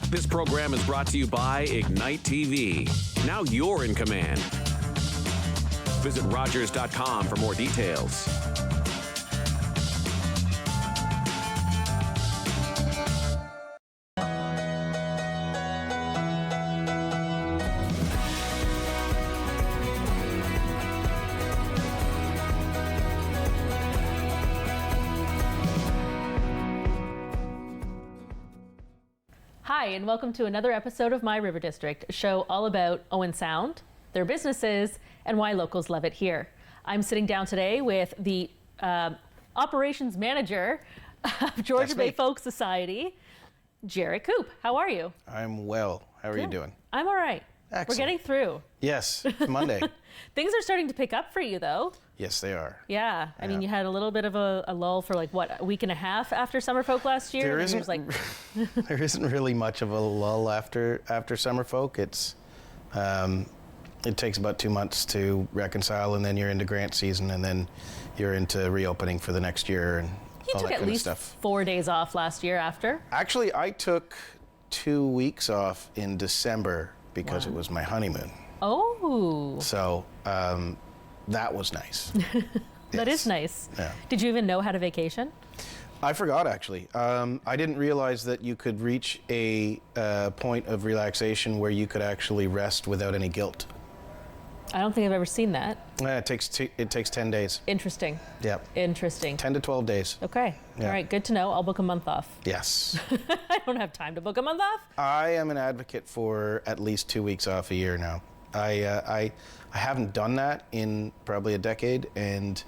This program is brought to you by Ignite TV. Now you're in command. Visit Rogers.com for more details. Hi, and welcome to another episode of My River District, a show all about Owen Sound, their businesses, and why locals love it here. I'm sitting down today with the operations manager of Georgian Bay Folk Society, Jaret Koop. How are you? I'm well. How are you doing? I'm all right. Excellent. We're getting through. Yes, it's Monday. Things are starting to pick up for you, though. Yes, they are. Yeah. I mean, you had a little bit of a lull for like, what, a week and a half after Summer Folk last year? There isn't, there isn't really much of a lull after Summer Folk. It takes about 2 months to reconcile, and then you're into grant season, and then you're into reopening for the next year and all that kind of stuff. You took at least 4 days off last year after? Actually, I took 2 weeks off in December because it was my honeymoon. Oh. So that was nice. That is nice. Yeah. Did you even know how to vacation? I forgot, actually. I didn't realize that you could reach a point of relaxation where you could actually rest without any guilt. I don't think I've ever seen that. It takes 10 days. Interesting. Yep. Interesting. 10 to 12 days. Okay. Yeah. All right. Good to know. I'll book a month off. Yes. I don't have time to book a month off. I am an advocate for at least 2 weeks off a year now. I haven't done that in probably a decade, and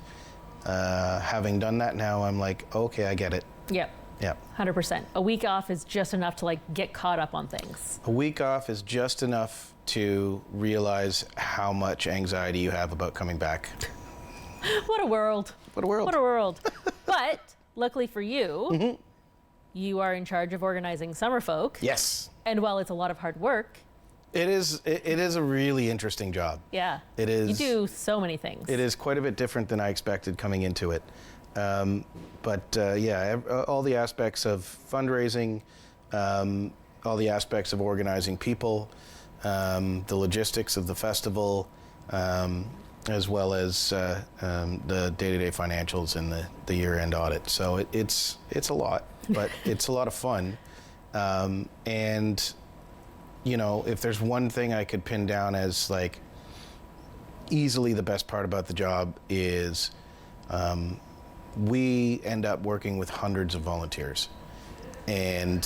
having done that now, I'm like, okay, I get it. Yep. Yep. 100%. A week off is just enough to like get caught up on things. A week off is just enough to realize how much anxiety you have about coming back. What a world. What a world. What a world. But luckily for you, you are in charge of organizing Summer Folk. Yes. And while it's a lot of hard work, it is a really interesting job. Yeah. It is. You do so many things. It is quite a bit different than I expected coming into it. Yeah, all the aspects of fundraising, all the aspects of organizing people, the logistics of the festival, as well as the day-to-day financials and the year-end audit. So it's a lot, but it's a lot of fun. And you know, if there's one thing I could pin down as like easily the best part about the job is we end up working with hundreds of volunteers, and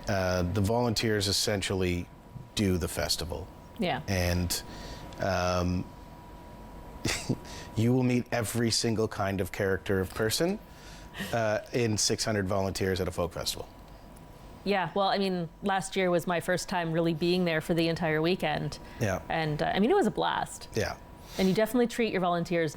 the volunteers essentially do the festival. Yeah. And you will meet every single kind of character of person in 600 volunteers at a folk festival. Yeah, well, I mean, last year was my first time really being there for the entire weekend. Yeah. And I mean, it was a blast. Yeah. And you definitely treat your volunteers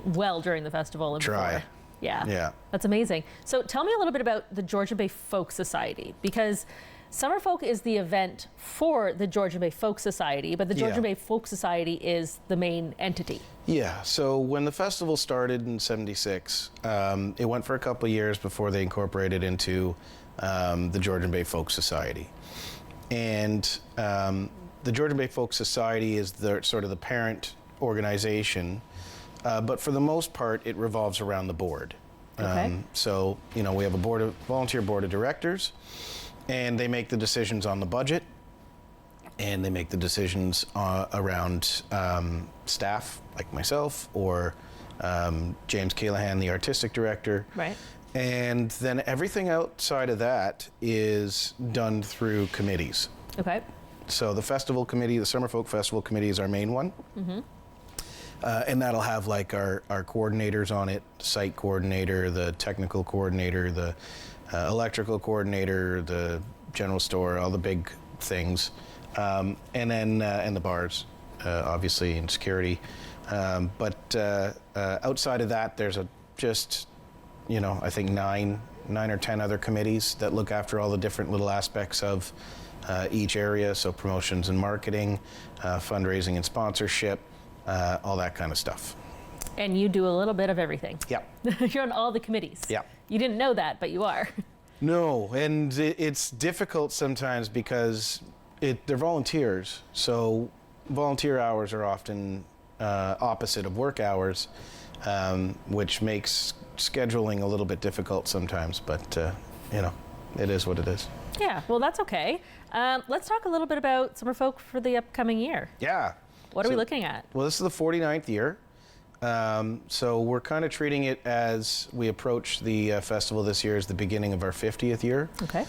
well during the festival. And try. Before. Yeah. Yeah. That's amazing. So tell me a little bit about the Georgian Bay Folk Society, because Summer Folk is the event for the Georgian Bay Folk Society, but the Georgian Bay Folk Society is the main entity. Yeah, so when the festival started in '76, it went for a couple of years before they incorporated into the Georgian Bay Folk Society. And the Georgian Bay Folk Society is sort of the parent organization, but for the most part, it revolves around the board. Okay. So, you know, we have a volunteer board of directors, and they make the decisions on the budget, and they make the decisions around staff, like myself, or James Callahan, the artistic director. Right. And then everything outside of that is done through committees. Okay. So the festival committee, the Summer Folk Festival Committee is our main one. Mm-hmm. And that'll have like our coordinators on it, site coordinator, the technical coordinator, the electrical coordinator, the general store, all the big things. And then and the bars, obviously, and security. But outside of that, there's I think nine or 10 other committees that look after all the different little aspects of each area. So promotions and marketing, fundraising and sponsorship, all that kind of stuff. And you do a little bit of everything. Yeah. You're on all the committees. Yeah. You didn't know that, but you are. No, and it's difficult sometimes because they're volunteers. So volunteer hours are often opposite of work hours, which makes scheduling a little bit difficult sometimes. But it is what it is. Yeah, well, that's okay. Let's talk a little bit about Summerfolk for the upcoming year. Yeah. What are we looking at? Well, this is the 49th year. So we're kind of treating it as we approach the festival this year as the beginning of our 50th year. Okay.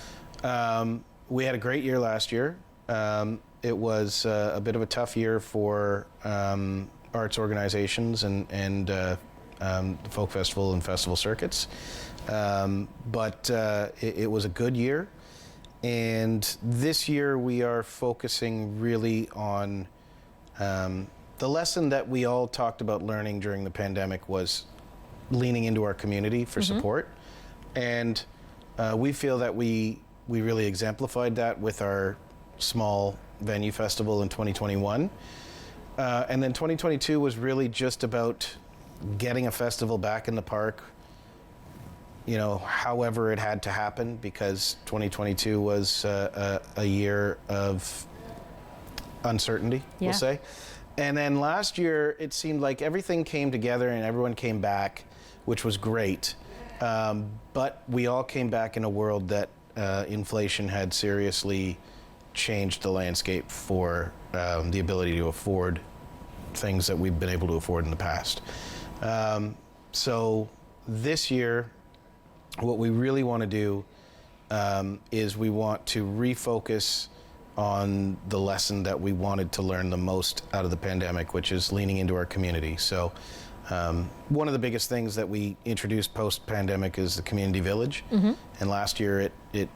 We had a great year last year. It was a bit of a tough year for arts organizations and the folk festival and festival circuits. But it was a good year. And this year we are focusing really on the lesson that we all talked about learning during the pandemic was leaning into our community for support. And we feel that we really exemplified that with our small venue festival in 2021. And then 2022 was really just about getting a festival back in the park, however it had to happen, because 2022 was a year of uncertainty, we'll say. And then last year, it seemed like everything came together and everyone came back, which was great. But we all came back in a world that inflation had seriously changed the landscape for the ability to afford things that we've been able to afford in the past. So this year, what we really want to do is we want to refocus on the lesson that we wanted to learn the most out of the pandemic, which is leaning into our community. So one of the biggest things that we introduced post-pandemic is the community village. And last year it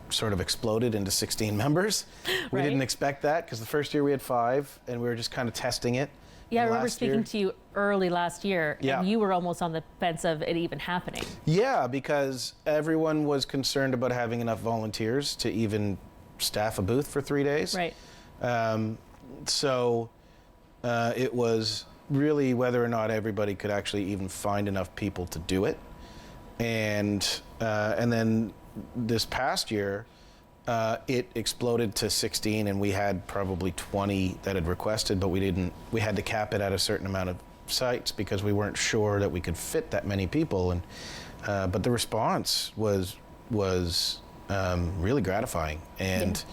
sort of exploded into 16 members. We didn't expect that because the first year we had 5 and we were just kind of testing it. Yeah, I remember speaking to you early last year, Yeah. and you were almost on the fence of it even happening. Yeah, because everyone was concerned about having enough volunteers to even staff a booth for 3 days. Right. So it was really whether or not everybody could actually even find enough people to do it. And then this past year, it exploded to 16, and we had probably 20 that had requested, but we had to cap it at a certain amount of sites because we weren't sure that we could fit that many people. And but the response was really gratifying. And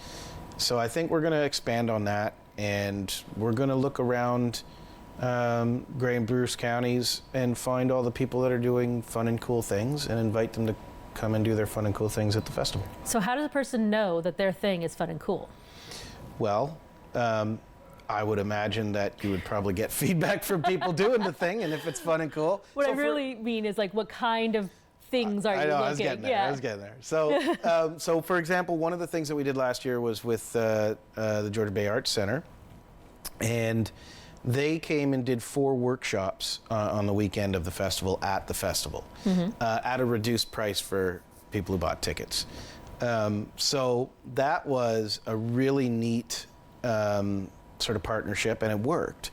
so I think we're going to expand on that, and we're going to look around Grey and Bruce counties and find all the people that are doing fun and cool things and invite them to come and do their fun and cool things at the festival. So how does a person know that their thing is fun and cool? Well, I would imagine that you would probably get feedback from people doing the thing, and if it's fun and cool. What I really mean is, like, what kind of things are you looking? I was getting there. So, so for example, one of the things that we did last year was with the Georgian Bay Arts Center, and they came and did 4 workshops on the weekend of the festival at the festival, at a reduced price for people who bought tickets. So that was a really neat sort of partnership, and it worked.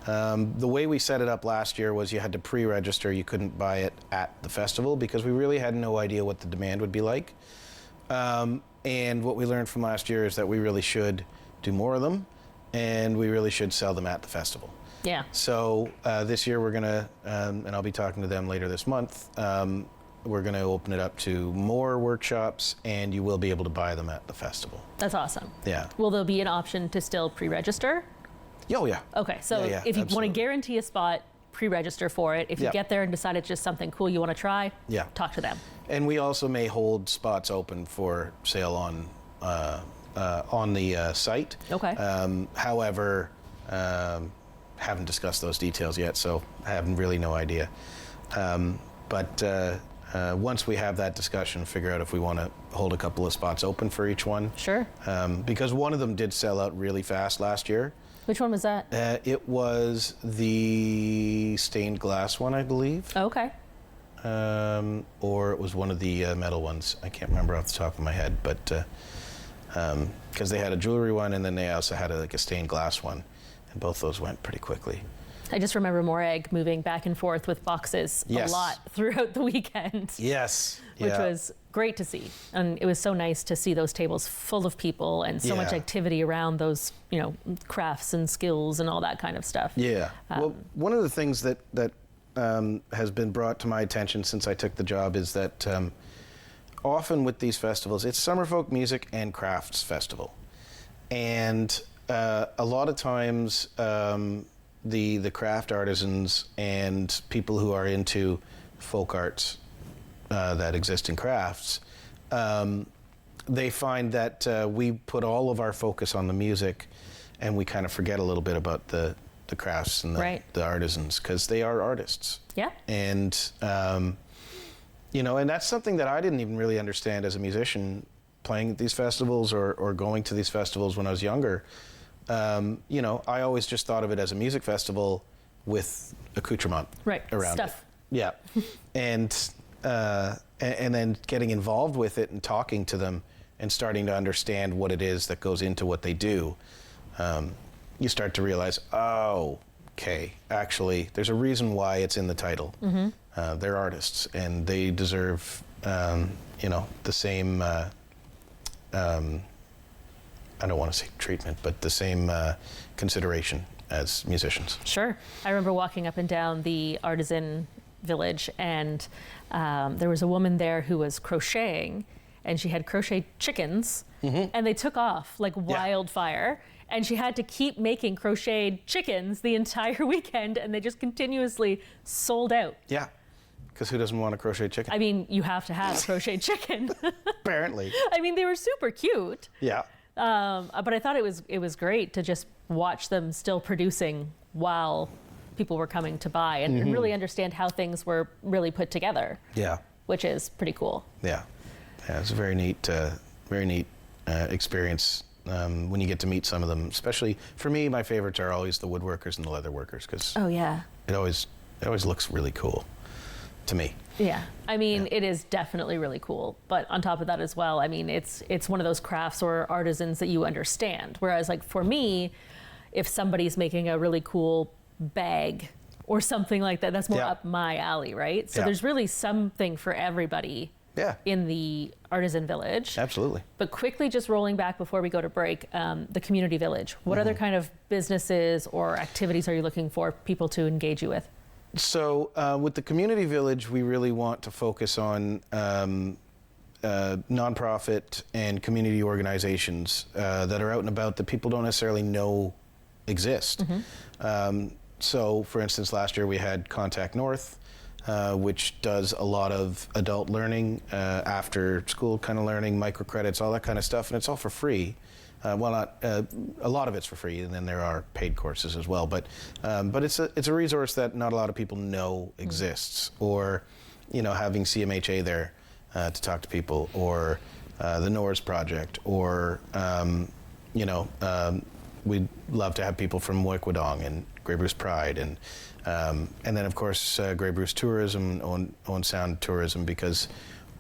The way we set it up last year was you had to pre-register. You couldn't buy it at the festival because we really had no idea what the demand would be like. And what we learned from last year is that we really should do more of them, and we really should sell them at the festival. Yeah. So this year we're going to, and I'll be talking to them later this month, we're going to open it up to more workshops, and you will be able to buy them at the festival. That's awesome. Yeah. Will there be an option to still pre-register? Oh, yeah. Okay, so if you want to guarantee a spot, pre-register for it. If you get there and decide it's just something cool you want to try, talk to them. And we also may hold spots open for sale on the site. Okay. However, haven't discussed those details yet, so I have really no idea. But once we have that discussion, figure out if we want to hold a couple of spots open for each one. Sure. Because one of them did sell out really fast last year. Which one was that? It was the stained glass one, I believe. Oh, okay. Or it was one of the metal ones. I can't remember off the top of my head, but because they had a jewelry one and then they also had a stained glass one, and both those went pretty quickly. I just remember Morag moving back and forth with boxes a lot throughout the weekend. Yes. Which was great to see. And it was so nice to see those tables full of people and so much activity around those, crafts and skills and all that kind of stuff. Yeah. Well, one of the things that has been brought to my attention since I took the job is that often with these festivals, it's Summer Folk Music and Crafts Festival. And a lot of times the craft artisans and people who are into folk arts that exist in crafts, they find that we put all of our focus on the music and we kind of forget a little bit about the crafts and the artisans, because they are artists. Yeah. And, and that's something that I didn't even really understand as a musician playing at these festivals or going to these festivals when I was younger. I always just thought of it as a music festival with accoutrement around stuff. it. Yeah. And then getting involved with it and talking to them and starting to understand what it is that goes into what they do, you start to realize, okay, actually, there's a reason why it's in the title. Mm-hmm. They're artists, and they deserve, the same, I don't want to say treatment, but the same consideration as musicians. Sure. I remember walking up and down the artisan village, and there was a woman there who was crocheting, and she had crocheted chickens, and they took off like wildfire. And she had to keep making crocheted chickens the entire weekend, and they just continuously sold out. Yeah, because who doesn't want a crocheted chicken? I mean, you have to have a crocheted chicken. Apparently. I mean, they were super cute. Yeah. But I thought it was great to just watch them still producing while people were coming to buy and really understand how things were really put together. Yeah. Which is pretty cool. Yeah. Yeah, it's a very neat experience. When you get to meet some of them, especially for me, my favorites are always the woodworkers and the leather workers, because it always looks really cool to me. Yeah, I mean, it is definitely really cool. But on top of that as well, I mean, it's one of those crafts or artisans that you understand. Whereas, like for me, if somebody's making a really cool bag or something like that, that's more up my alley, right? So there's really something for everybody. Yeah. In the artisan village. Absolutely. But quickly, just rolling back before we go to break, the community village. What other kind of businesses or activities are you looking for people to engage you with? So with the community village, we really want to focus on nonprofit and community organizations that are out and about that people don't necessarily know exist. So, for instance, last year we had Contact North, which does a lot of adult learning, after school kind of learning, microcredits, all that kind of stuff, and it's all for free. Well, not a lot of it's for free, and then there are paid courses as well. But it's a resource that not a lot of people know exists, or having CMHA there to talk to people, or the NORS project, or we'd love to have people from Wikwudong and Grey Bruce Pride, and then of course Grey Bruce Tourism, Owen Sound Tourism, because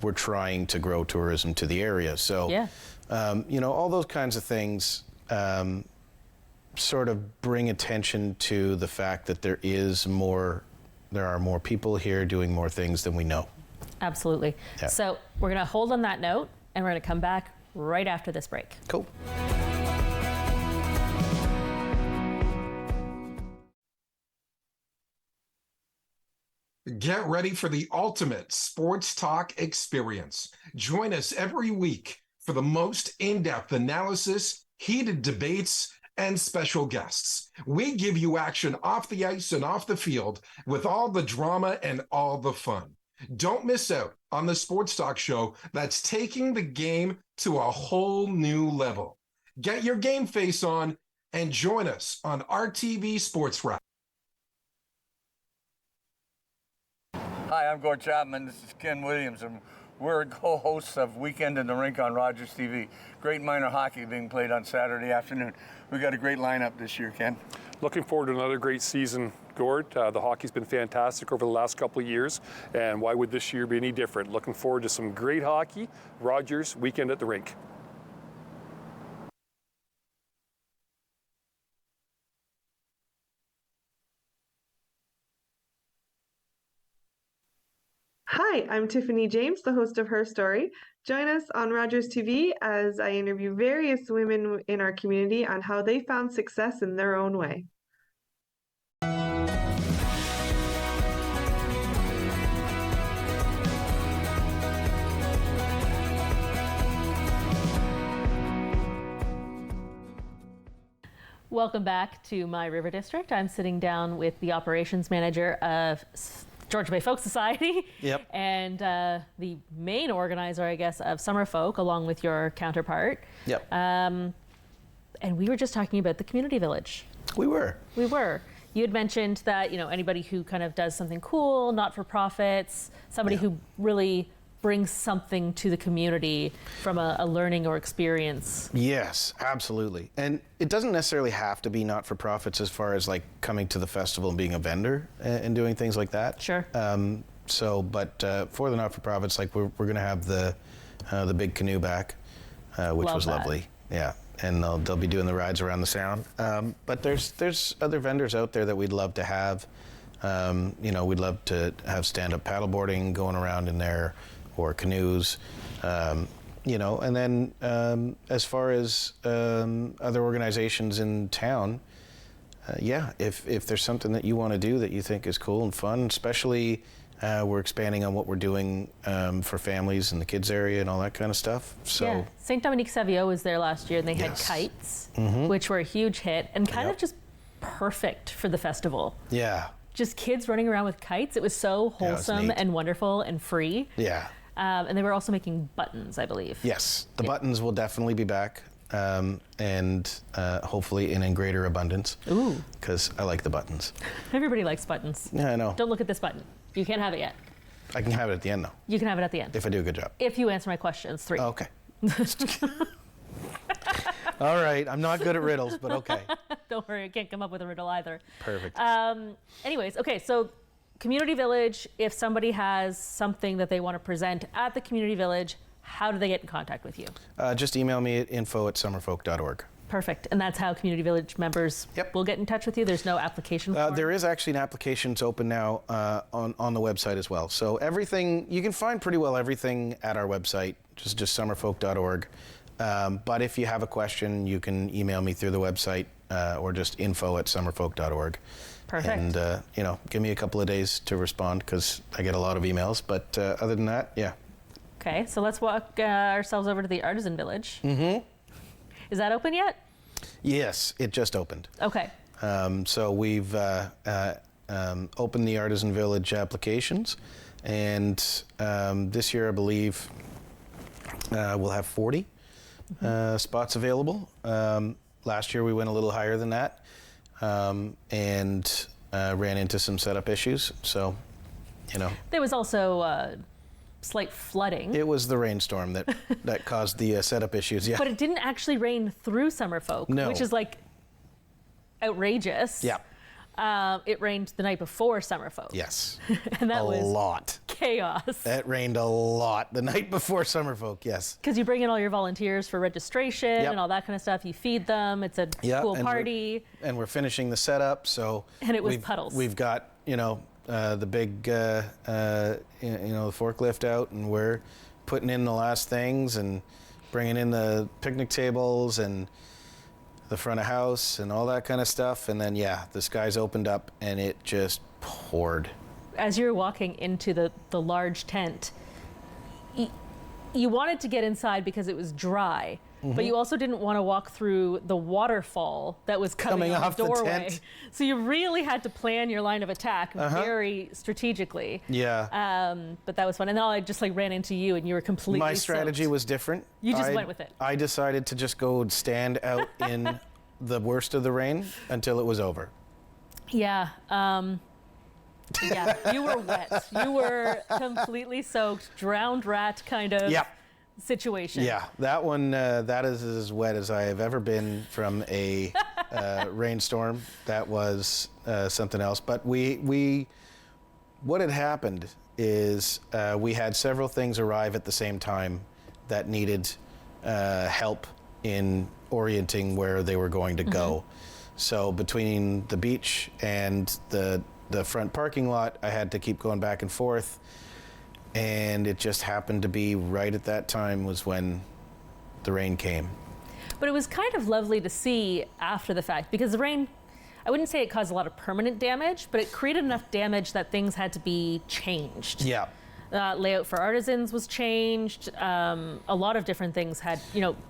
we're trying to grow tourism to the area. So all those kinds of things sort of bring attention to the fact that there are more people here doing more things than we know. Absolutely. Yeah. So we're going to hold on that note, and we're going to come back right after this break. Cool. Get ready for the ultimate sports talk experience. Join us every week for the most in-depth analysis, heated debates, and special guests. We give you action off the ice and off the field with all the drama and all the fun. Don't miss out on the sports talk show that's taking the game to a whole new level. Get your game face on and join us on RTV Sports Wrap. Hi, I'm Gord Chapman. This is Ken Williams, and we're co-hosts of Weekend in the Rink on Rogers TV. Great minor hockey being played on Saturday afternoon. We got a great lineup this year, Ken. Looking forward to another great season, Gord. The hockey's been fantastic over the last couple of years, and why would this year be any different? Looking forward to some great hockey. Rogers, Weekend at the Rink. Hi, I'm Tiffany James, the host of Her Story. Join us on Rogers TV as I interview various women in our community on how they found success in their own way. Welcome back to My River District. I'm sitting down with the operations manager of Georgian Bay Folk Society. Yep. And the main organizer, I guess, of Summer Folk, along with your counterpart. Yep. And we were just talking about the community village. We were. You had mentioned that, anybody who kind of does something cool, not-for-profits, somebody who really brings something to the community from a learning or experience. Yes, absolutely. And it doesn't necessarily have to be not-for-profits as far as like coming to the festival and being a vendor and doing things like that. Sure. But for the not-for-profits, like we're going to have the big canoe back, which Love was that. lovely. Yeah. And they'll be doing the rides around the sound. But there's other vendors out there that we'd love to have. We'd love to have stand-up paddleboarding going around in there, or canoes, and then as far as other organizations in town, if there's something that you want to do that you think is cool and fun, especially we're expanding on what we're doing for families in the kids area and all that kind of stuff. So yeah, St. Dominique Savio was there last year, and they had Yes. kites, Mm-hmm. which were a huge hit and kind of just perfect for the festival. yeah, Just kids running around with kites. It was so Yeah, it was wholesome neat. and wonderful and free. yeah. And they were also making buttons, I believe. Yes, the buttons will definitely be back, and hopefully in greater abundance. Ooh. Because I like the buttons. Everybody likes buttons. Yeah, I know. Don't look at this button. You can't have it yet. I can have it at the end though, You can have it at the end. if I do a good job. If you answer my questions, 3. Oh, okay. All right, I'm not good at riddles, but okay. Don't worry, I can't come up with a riddle either. Perfect. Anyways, okay, so Community Village, if somebody has something that they want to present at the Community Village, how do they get in contact with you? Just email me at info@summerfolk.org. Perfect. And that's how Community Village members Yep. will get in touch with you? There's no application form? There is actually an applications open now on the website as well. So everything, you can find pretty well everything at our website, just summerfolk.org. But if you have a question, you can email me through the website or just info@summerfolk.org. Perfect. And, give me a couple of days to respond because I get a lot of emails. But other than that, yeah. Okay, so let's walk ourselves over to the Artisan Village. Mm-hmm. Is that open yet? Yes, it just opened. Okay. So we've opened the Artisan Village applications, and this year I believe we'll have 40 spots available. Last year we went a little higher than that, and ran into some setup issues. So, There was also slight flooding. it was the rainstorm that caused the setup issues. Yeah. But it didn't actually rain through Summerfolk, No. which is like outrageous. Yeah. It rained the night before Summerfolk. Yes. And that a was lot. chaos. It rained a lot the night before Summerfolk. Yes. Because you bring in all your volunteers for registration Yep. and all that kind of stuff. You feed them. It's a cool and party. we're finishing the setup, so And it was we've- puddles. We've got the big the forklift out, and we're putting in the last things and bringing in the picnic tables and the front of house and all that kind of stuff. And then the skies opened up and it just poured. As you're walking into the large tent, you wanted to get inside because it was dry, but you also didn't want to walk through the waterfall that was coming off the the doorway. tent. So you really had to plan your line of attack very strategically. Yeah. But that was fun. And then I just ran into you and you were completely My strategy soaked. was different. You just went with it. I decided to just go and stand out in the worst of the rain until it was over. Yeah. Yeah, you were wet. You were completely soaked, drowned rat kind of Yep. situation. Yeah, that one, that is as wet as I have ever been from a rainstorm. That was something else. But what had happened is we had several things arrive at the same time that needed help in orienting where they were going to go. So between the beach and the front parking lot, I had to keep going back and forth. And it just happened to be right at that time was when the rain came. But it was kind of lovely to see after the fact, because the rain, I wouldn't say it caused a lot of permanent damage, but it created enough damage that things had to be changed. Yeah. Layout for artisans was changed. A lot of different things had,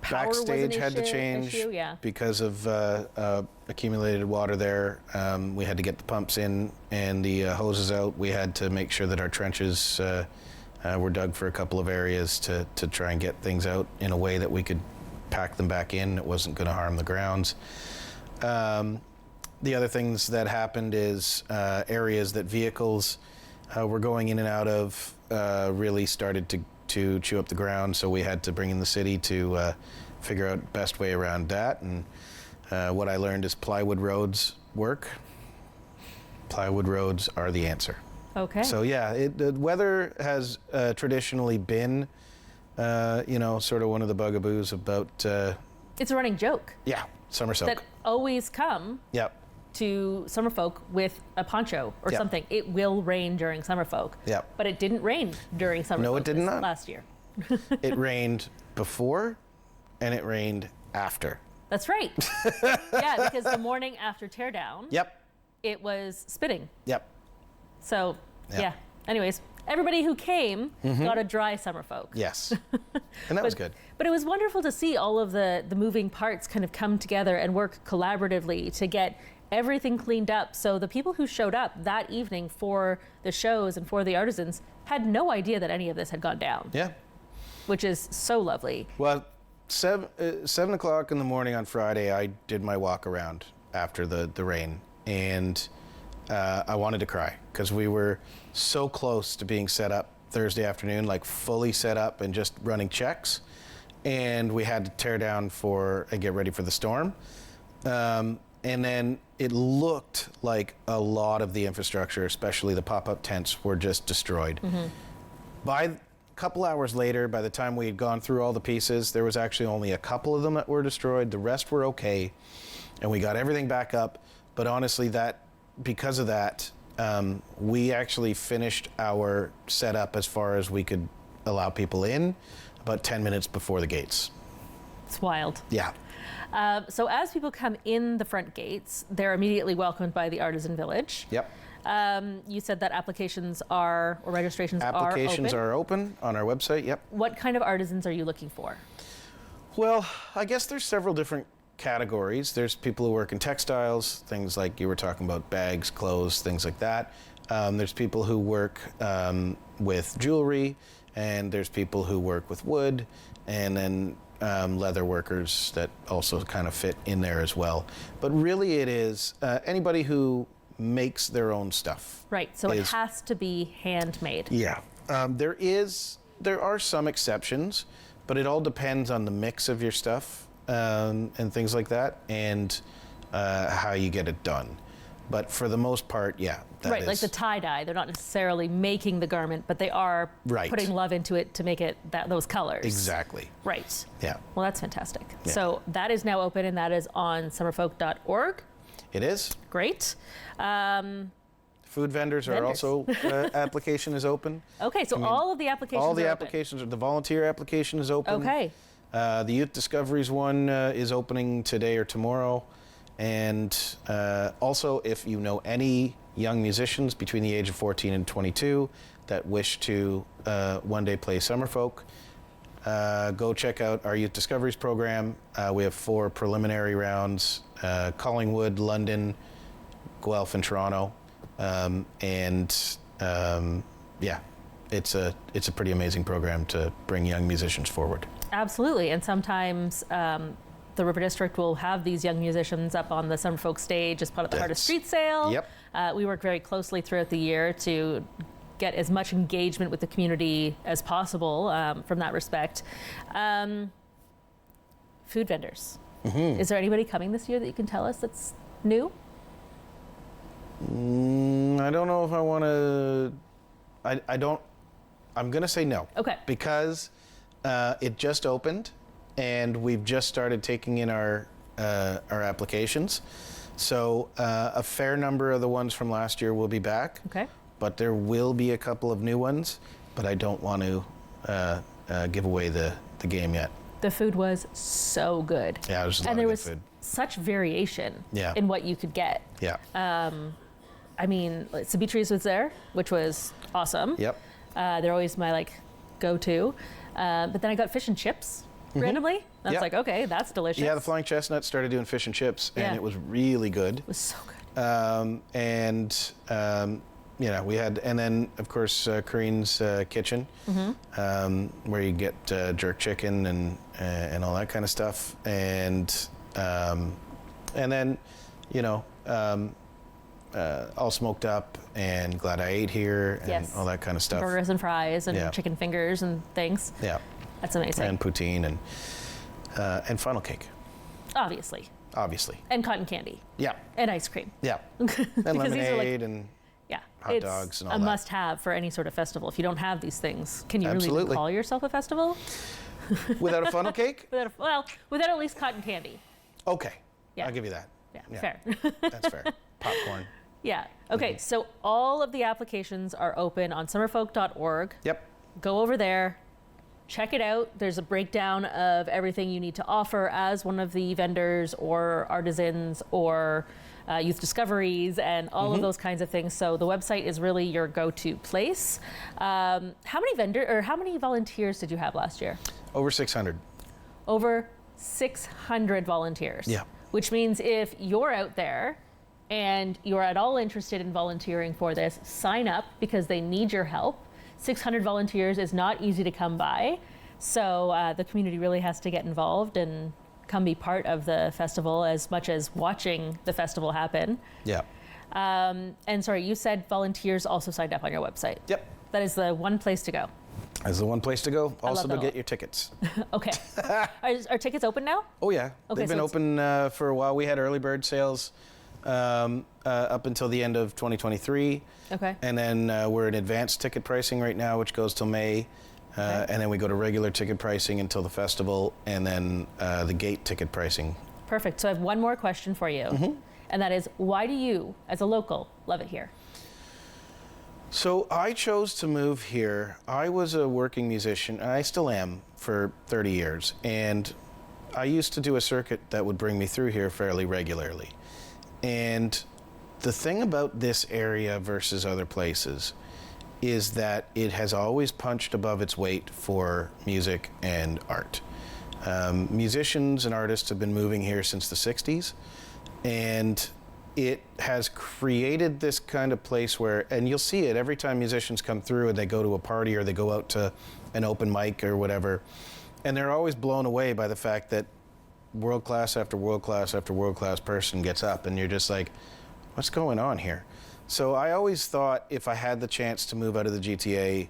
power Backstage was an had to change yeah. because of accumulated water there. We had to get the pumps in and the hoses out. We had to make sure that our trenches were dug for a couple of areas to try and get things out in a way that we could pack them back in. It wasn't going to harm the grounds. The other things that happened is areas that vehicles were going in and out of really started to chew up the ground, so we had to bring in the city to figure out best way around that. And what I learned is plywood roads work. Plywood roads are the answer. Okay. So yeah, the weather has traditionally been, sort of one of the bugaboos about. It's a running joke. Yeah, summer soak. That always come. Yep. To Summerfolk with a poncho or Yep. something. It will rain during Summerfolk. Yep. But it didn't rain during Summerfolk. No, it did not. Last year. It rained before, and it rained after. That's right. Yeah, because the morning after teardown, Yep. it was spitting. Yep. So, Yep. yeah. Anyways, everybody who came got a dry Summerfolk. Yes. And that was good. But it was wonderful to see all of the moving parts kind of come together and work collaboratively to get everything cleaned up. So the people who showed up that evening for the shows and for the artisans had no idea that any of this had gone down. Yeah. Which is so lovely. Well, 7 o'clock in the morning on Friday, I did my walk around after the rain, and I wanted to cry because we were so close to being set up Thursday afternoon, like fully set up and just running checks, and we had to tear down and get ready for the storm. And then it looked like a lot of the infrastructure, especially the pop-up tents, were just destroyed. By a couple hours later, by the time we had gone through all the pieces, there was actually only a couple of them that were destroyed. The rest were okay, and we got everything back up. But honestly, because of that, we actually finished our setup as far as we could allow people in about 10 minutes before the gates. It's wild. Yeah. So as people come in the front gates, they're immediately welcomed by the Artisan Village. Yep. You said that registrations are open on our website. Yep. What kind of artisans are you looking for? Well, I guess there's several different categories. There's people who work in textiles, things like you were talking about, bags, clothes, things like that. There's people who work with jewelry, and there's people who work with wood, and then leather workers that also kind of fit in there as well. But really it is anybody who makes their own stuff. Right, so it has to be handmade. Yeah. There are some exceptions, but it all depends on the mix of your stuff and things like that, and how you get it done. But for the most part, yeah. Right, like the tie-dye, they're not necessarily making the garment, but they are putting love into it to make it those colors. Exactly. Right. Yeah. Well, that's fantastic. Yeah. So that is now open, and that is on summerfolk.org. It is. Great. Food vendors are also, application is open. Okay, so all of the applications All the are applications, the volunteer application is open. Okay. The Youth Discoveries one is opening today or tomorrow. And also, if you know any young musicians between the age of 14 and 22 that wish to one day play Summerfolk, go check out our Youth Discoveries program. We have 4 preliminary rounds, Collingwood, London, Guelph, and Toronto. Yeah, it's a pretty amazing program to bring young musicians forward. Absolutely, and sometimes the River District will have these young musicians up on the Summerfolk stage as part of the Heart of Street Sale. Yep. We work very closely throughout the year to get as much engagement with the community as possible from that respect. Food vendors. Mm-hmm. Is there anybody coming this year that you can tell us that's new? I don't know if I want to. I'm going to say no. Okay. Because it just opened, and we've just started taking in our applications. So a fair number of the ones from last year will be back. Okay. But there will be a couple of new ones. but I don't want to give away the game yet. The food was so good. Yeah, it was a lot and there of was good food. such variation Yeah. in what you could get. Yeah. I mean, like, ceviche was there, which was awesome. Yep. They're always my like go-to. But then I got fish and chips randomly. That's Yeah. like, okay, that's delicious. Yeah, the Flying Chestnut started doing fish and chips, and Yeah. it was really good. It was so good. You know, we had, and then of course Corinne's kitchen, where you get jerk chicken and all that kind of stuff, and then, you know, all smoked up and glad I ate here and Yes. all that kind of stuff. Burgers and fries and Yeah. chicken fingers and things. Yeah, That's amazing. and poutine and funnel cake, Obviously. obviously. And cotton candy. Yeah, And ice cream. yeah, and Because these are lemonade like, and yeah, hot it's dogs and all a that. must-have for any sort of festival. If you don't have these things, can you really Absolutely. even call yourself a festival? without a funnel cake. Without at least cotton candy. Okay, Yeah. I'll give you that. Yeah, fair. That's fair. Popcorn. Yeah. Okay, so all of the applications are open on summerfolk.org. Yep. Go over there, check it out. There's a breakdown of everything you need to offer as one of the vendors or artisans or youth discoveries and all of those kinds of things. So the website is really your go-to place. How many volunteers did you have last year? Over 600. Over 600 volunteers. Yeah. Which means if you're out there and you're at all interested in volunteering for this, sign up because they need your help. 600 volunteers is not easy to come by. So the community really has to get involved and come be part of the festival as much as watching the festival happen. Yeah. And sorry, you said volunteers also signed up on your website. Yep. That is the one place to go. That's the one place to go. Also that to a get lot. your tickets. Okay. Are tickets open now? Oh yeah, Okay, they've been so open for a while. We had early bird sales up until the end of 2023. Okay. And then we're in advanced ticket pricing right now, which goes till May. Okay. And then we go to regular ticket pricing until the festival, and then the gate ticket pricing. Perfect. So I have one more question for you. And that is, why do you, as a local, love it here? So I chose to move here. I was a working musician, and I still am for 30 years. And I used to do a circuit that would bring me through here fairly regularly. And the thing about this area versus other places is that it has always punched above its weight for music and art. Musicians and artists have been moving here since the 60s, and it has created this kind of place where, and you'll see it every time musicians come through and they go to a party or they go out to an open mic or whatever, and they're always blown away by the fact that world class after world class after world class person gets up, and you're just like, what's going on here? So I always thought if I had the chance to move out of the GTA,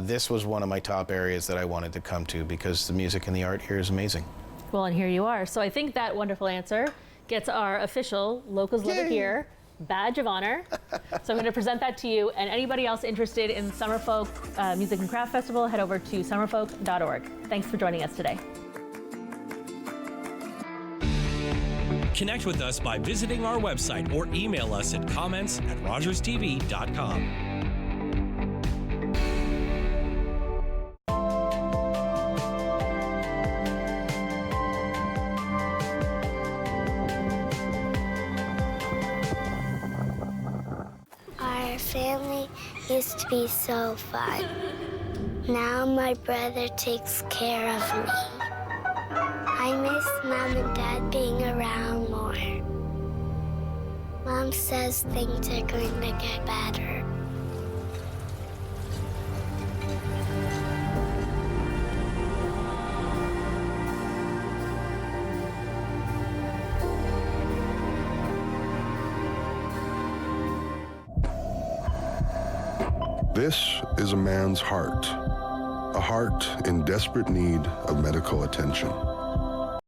this was one of my top areas that I wanted to come to because the music and the art here is amazing. Well, and here you are. So I think that wonderful answer gets our official Locals Love It Here badge of honor. So I'm going to present that to you. And anybody else interested in Summerfolk Music and Craft Festival, head over to summerfolk.org. Thanks for joining us today. Connect with us by visiting our website or email us at comments@rogerstv.com. Our family used to be so fun. Now my brother takes care of me. I miss Mom and Dad being around more. Mom says things are going to get better. This is a man's heart, a heart in desperate need of medical attention.